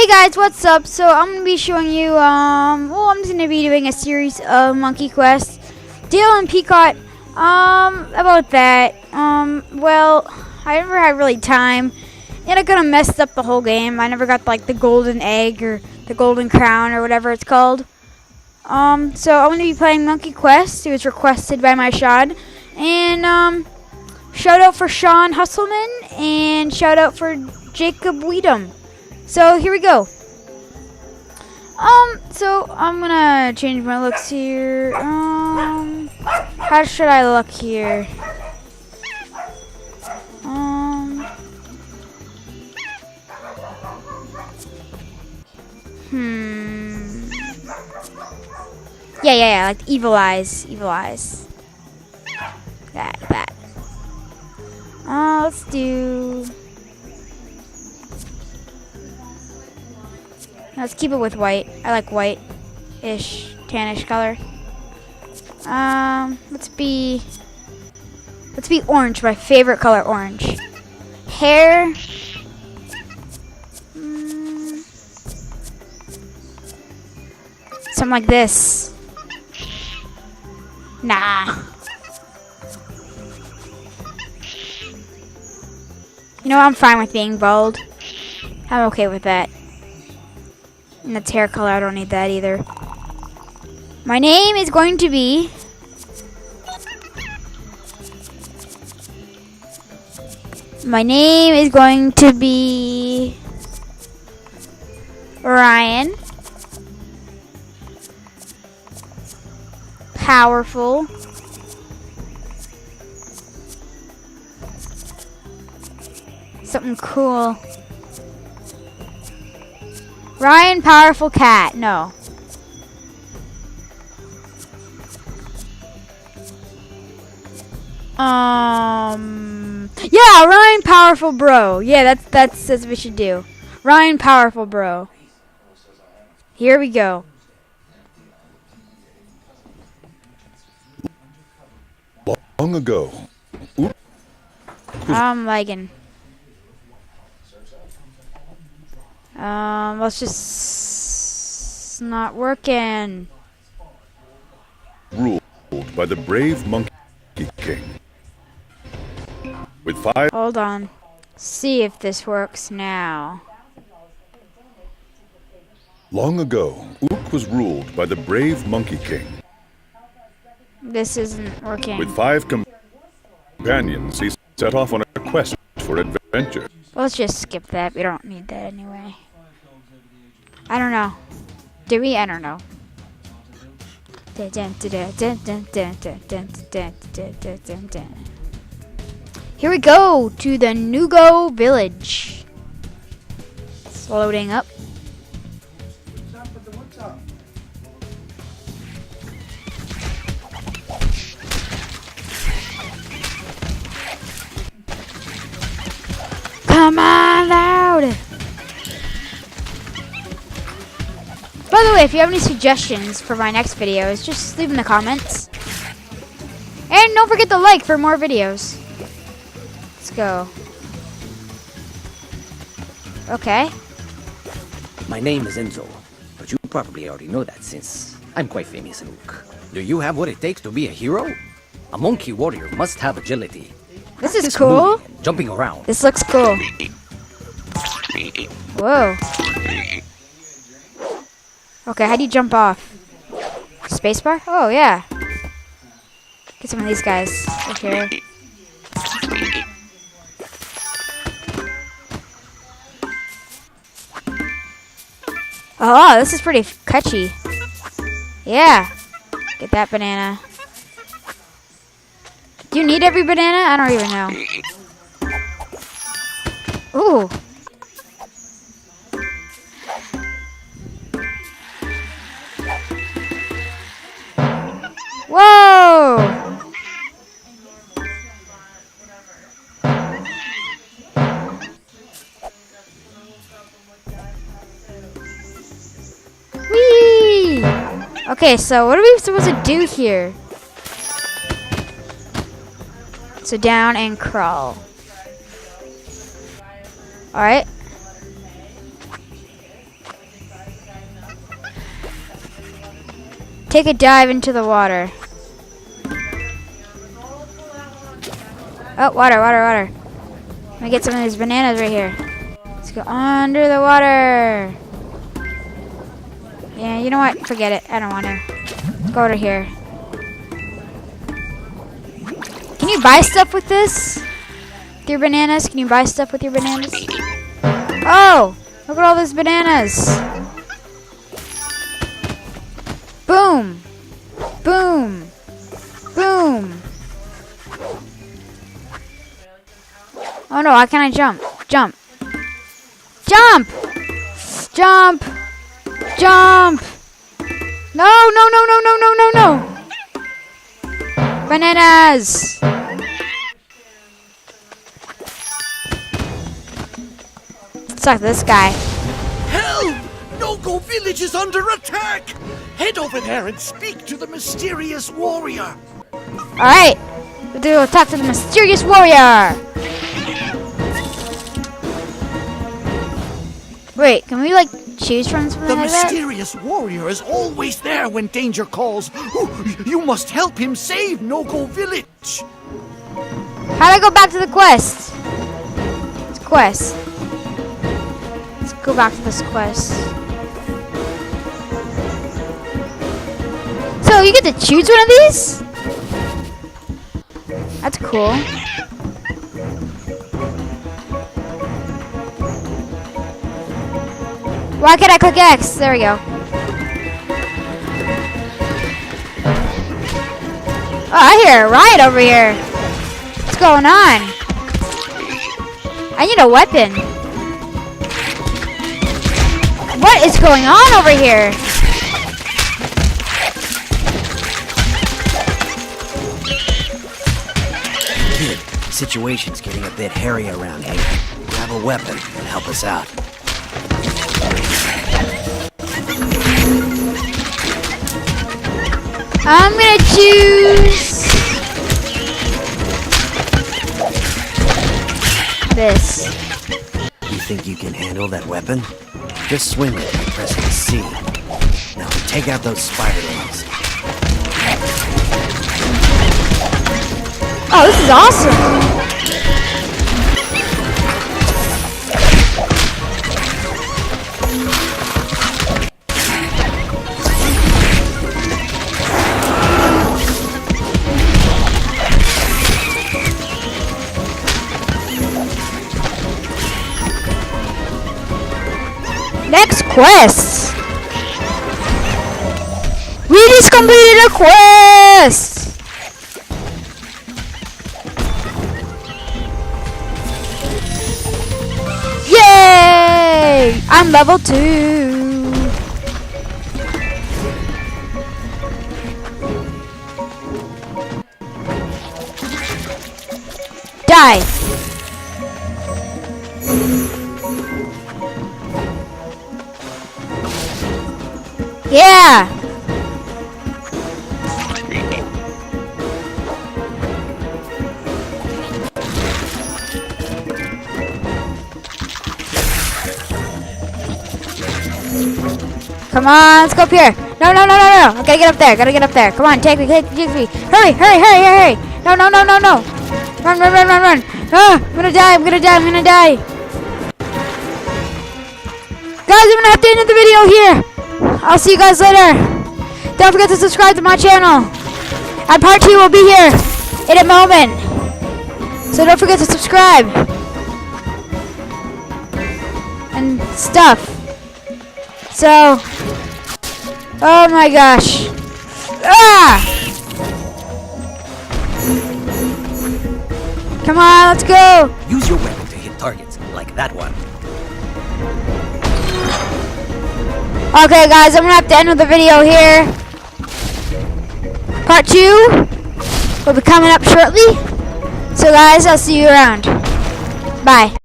Hey guys, what's up? So I'm gonna be showing you I'm just gonna be doing a series of Monkey Quest. Dale and Peacock, about that. Well, I never had really time, and I kinda messed up the whole game. I never got like the golden egg or the golden crown or whatever it's called. So I'm gonna be playing Monkey Quest. It was requested by my Sean. And shout out for Sean Hustleman and shout out for Jacob Weedham. So here we go. So I'm gonna change my looks here. How should I look here? Yeah, like evil eyes. That. Let's do. Let's keep it with white. I like white-ish, tannish color. Let's be orange. My favorite color, orange. Hair. Something like this. Nah. You know, I'm fine with being bald. I'm okay with that. And that's hair color, I don't need that either. My name is going to be... Ryan. Powerful. Something cool. Ryan Powerful Cat. No. Yeah, Ryan Powerful Bro. Yeah, that's what we should do. Ryan Powerful Bro. Here we go. Long ago. I'm lagging. Let's just not working. Ruled by the brave Monkey King. With 5. Hold on. See if this works now. Long ago, Ook was ruled by the brave Monkey King. This isn't working. With 5 companions, he set off on a quest for adventure. Let's just skip that. We don't need that anyway. I don't know. Do we? I don't know. Here we go to the Nugo Village. It's loading up. Come on out! By the way, if you have any suggestions for my next videos, just leave in the comments. And don't forget to like for more videos. Let's go. Okay. My name is Enzo, but you probably already know that since I'm quite famous in Ook. Do you have what it takes to be a hero? A monkey warrior must have agility. This is cool. Jumping around. This looks cool. Whoa. Okay, how do you jump off? Spacebar? Oh, yeah. Get some of these guys over here. Oh, this is pretty catchy. Yeah. Get that banana. Do you need every banana? I don't even know. Ooh. Whoa! Whee! Okay, so what are we supposed to do here? So down and crawl. Alright. take a dive into the water. Oh, water, water, water. Let me get some of these bananas right here. Let's go under the water. Yeah, you know what? Forget it. I don't want to. Go over here. Can you buy stuff with this? With your bananas? Can you buy stuff with your bananas? Oh! Look at all these bananas. Boom! Boom! Boom! Oh no, why can't I jump? Jump! Jump! Jump! Jump! No, no, no, no, no, no, no, no! Bananas! Suck this guy. Help! No-Go Village is under attack! Head over there and speak to the mysterious warrior. Alright! We'll talk to the mysterious warrior! Wait, can we like choose from something The like that? mysterious warrior is always there when danger calls. You must help him save No-Go Village. How do I go back to the quest? It's quest. Let's go back to this quest. So you get to choose one of these? That's cool. Why can't I click X? There we go. Oh, I hear a riot over here. What's going on? I need a weapon. What is going on over here? Kid, situation's getting a bit hairy around here. Grab a weapon and help us out. I'm gonna choose this. You think you can handle that weapon? Just swing it by pressing C. Now take out those spiderlings. Oh, this is awesome. Next quest. We just completed a quest. Yay! I'm level 2. Die. Yeah! Come on, let's go up here. No, no, no, no, no. I gotta get up there. Gotta get up there. Come on, take me, take me. Hurry, hurry, hurry, hurry. No, no, no, no, no. Run, run, run, run, run. Ah, I'm gonna die, I'm gonna die, I'm gonna die. Guys, I'm gonna have to end the video here. I'll see you guys later. Don't forget to subscribe to my channel. And part 2 will be here in a moment. So don't forget to subscribe. And stuff. So, oh my gosh. Ah! Come on, let's go. Use your weapon to hit targets, like that one. Okay, guys, I'm gonna have to end the video here. Part 2 will be coming up shortly. So, guys, I'll see you around. Bye.